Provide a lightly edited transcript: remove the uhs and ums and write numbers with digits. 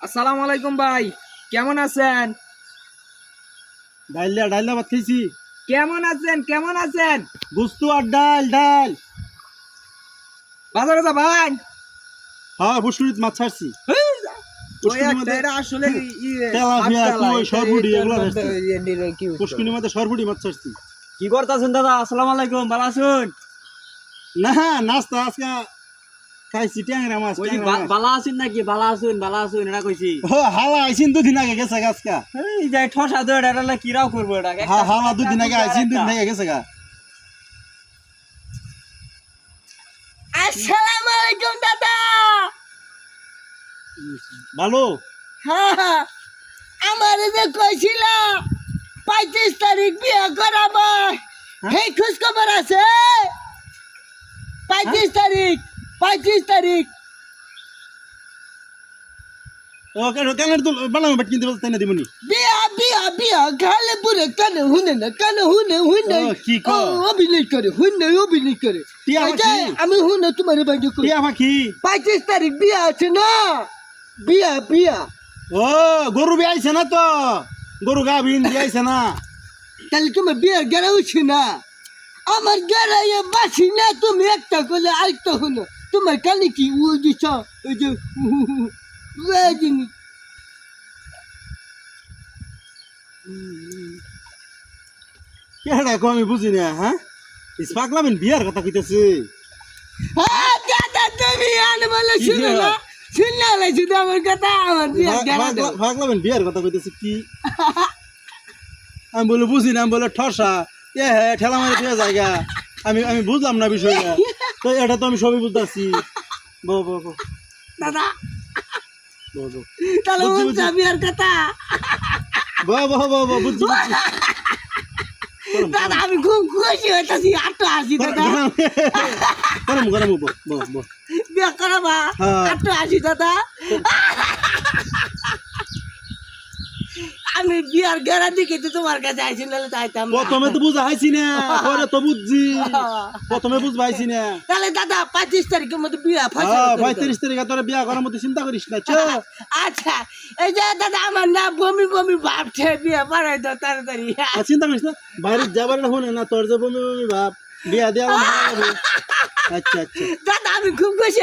আসসালামু আলাইকুম ভাই, কেমন আছেন? ডাইলা ভাত খাইছি। কেমন আছেন? গুস্তু আর ডাল। বাজারে যাবেন? হ্যাঁ, বসুরিত মাছ ছাড়ছি। ওই একটা এরা আসলে তেলাপিয়া, কই, সরপুটি এগুলা ছাড়ছি। কি পুষ্কুনির মধ্যে সরপুটি মাছ ছাড়ছি। করতেছেন দাদা? আসসালামু আলাইকুম, ভালো আছেন? না, নাস্তা আজকে খাইছি ট্যাংরা মাছ। ভালো আছেন নাকি? ভালো আছেন এটা কইছি। ও হালা আইছিন দুদিন আগে গেছে গাছকা। এই যে ঠসা দে এটা কিরাও করবো এটা। হালা দুদিন আগে আইছিন দুদিন আগে গেছে গা। আসসালামু আলাইকুম দাদা। ভালো। হ্যাঁ, আমার যে কইছিল 25 তারিখ বিয়ে করাবো, এই খোঁজ খবর আছে? 25 তারিখ ও কেন তো বানাম বাট কিনতে বলতে না দিমনি। বিয়া খালে পুরে কানে হুনে ও, কি কও? অভিনয় করে টিয়া এই যে, পাখি? আমি হুনে তোমার বাড়ি করি। টিয়া পাখি। 25 তারিখ বিয়া আছে না? বিয়া ও গরু বি আইছে না তো, গরু গাভিন বি আইছে না। তাহলে তোমার বিয়ের গেরা উঠছি না? আমার গেরাইয়ে বাসি না, তুমি একটা করলে আরেকটা হলো। তোমার কানে কি ওই যে ওই যে ওই জিনিস। কেডা কো আমি বুঝি না। হ্যাঁ, পাগলামেন বিয়ার কথা কইতেছে। দাদা তুমি আনে বলে শুনো না, শুনলে হলে শুধু আমার কথা, আমার বিয়ের গেরা দাও। পাগলামেন বিয়ার কথা কইতেছে কি? আমি বলে বুঝি না, আমি বলে ঠসা হ্যাঁ ঠেলা মারে দিয়ে জায়গা। আমি বুঝলাম না বিষয়টা। তো এটা তো আমি সবই বুঝতেছি। দাদা তাহলে বলছে বিয়ের কথা। বুঝছি। দাদা আমি খুব খুশি হইতেছি, আটটা আসি দাদা। গরম বিয়ে করাবা? হ্যাঁ। আটটা আসি দাদা। আমি বিয়ার গেরা দিকে তো তোমার কাছে আইছি, নাহলে যাইতাম না। প্রথমে তো বুঝা হাইছি না, পরে তো বুঝছি। প্রথমে বুঝবাইছি না। তাহলে দাদা 25 তারিখের মধ্যে বিয়া ফাঁসা। 35 তারিখে তোরা বিয়া করার মতো চিন্তা করিস না। আচ্ছা, এই যে দাদা আমার না বমি ভাবছে, বিয়া পাড়াই দাও তাড়াতাড়ি। চিন্তা করিস না, বাইরে যাবার না শুনে না তোর যে বমি ভাব, বিয়া দেওয়া। আচ্ছা দাদা আমি খুব খুশি।